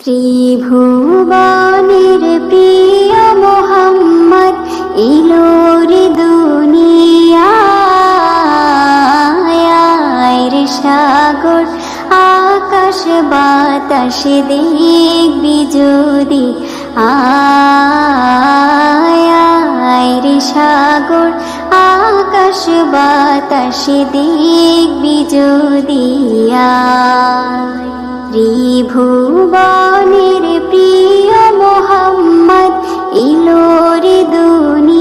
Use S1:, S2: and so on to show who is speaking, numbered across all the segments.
S1: ত্রিভুবনের প্রিয় মোহাম্মদ এলো রে দুনিয়ায় রে সাগর আকাশ বাতাস দেখবি যদি আয় রে সাগর আকাশ বাতাস দেখবি যদি ত্রিভুবনের প্রিয় মোহাম্মদ এলো রে দুনিয়ায়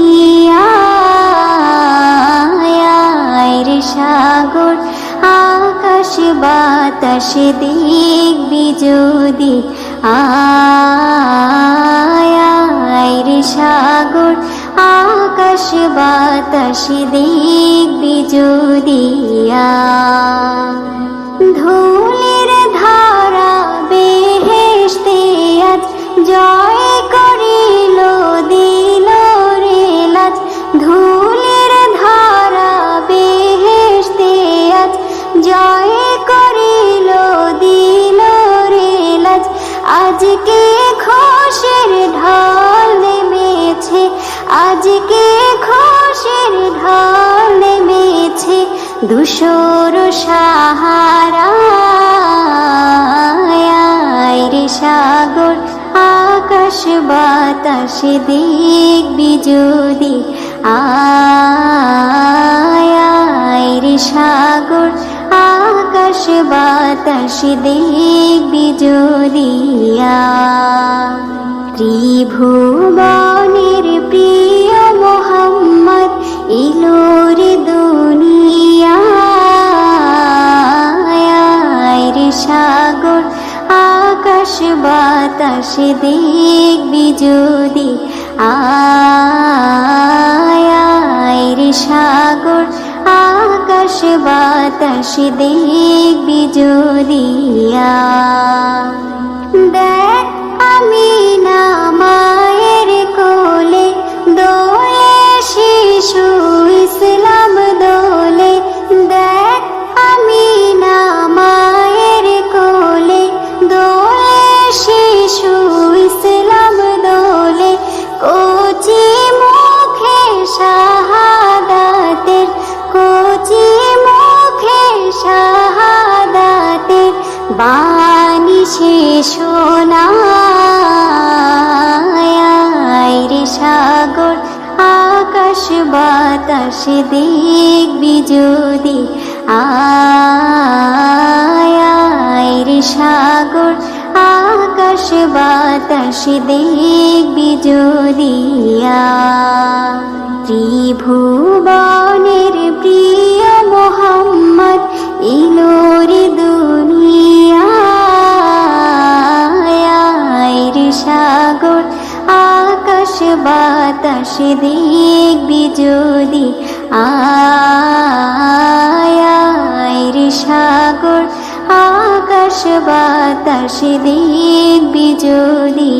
S1: রে সাগর আকাশ বাতাস দেখবি যদি আয় রে সাগর আকাশ বাতাস দেখবি যদি ধূলির ধারা বেহেশতে আজ জয় করিল দিল রে লাজ ধূলির ধারা বেহেশতে আজ জয় করিল দিল রে লাজ আজকে খুশির ঢল নেমেছে আজকে খুশির ঢল নেমেছে ধূসর সাহারায় রে সাগর আকাশ বাতাস দেখবি যদি আয় রে সাগর আকাশ বাতাস দেখবি যদি ত্রিভুবনের প্রিয় মোহাম্মদ এলো রে দুনিয়ায় রে সাগর আকাশ বাতাস দেখবি যদি আয় রে সাগর আকাশ বাতাস দেখবি যদি দেখ আমিনা মায়ের কোলে দোলে শিশু ইসলাম দোলে দেখ আমিনা মায়ের কোলে দোলে শিশু ইসলাম দোলে কচি মুখে শাহাদাতের কচি মুখে শাহাদাতের বাণী সে শোনায় রে সাগর আকাশ বাতাস দেখবি যদি আয় রে সাগর আকাশ বাতাস দেখবি যদি ত্রিভুবনের প্রিয় মোহাম্মদ এলো রে দুনিয়ায় রে সাগর আকাশ বাতাস দেখবি যদি আয় রে সাগর আকাশ বাতাস দেখবি যদি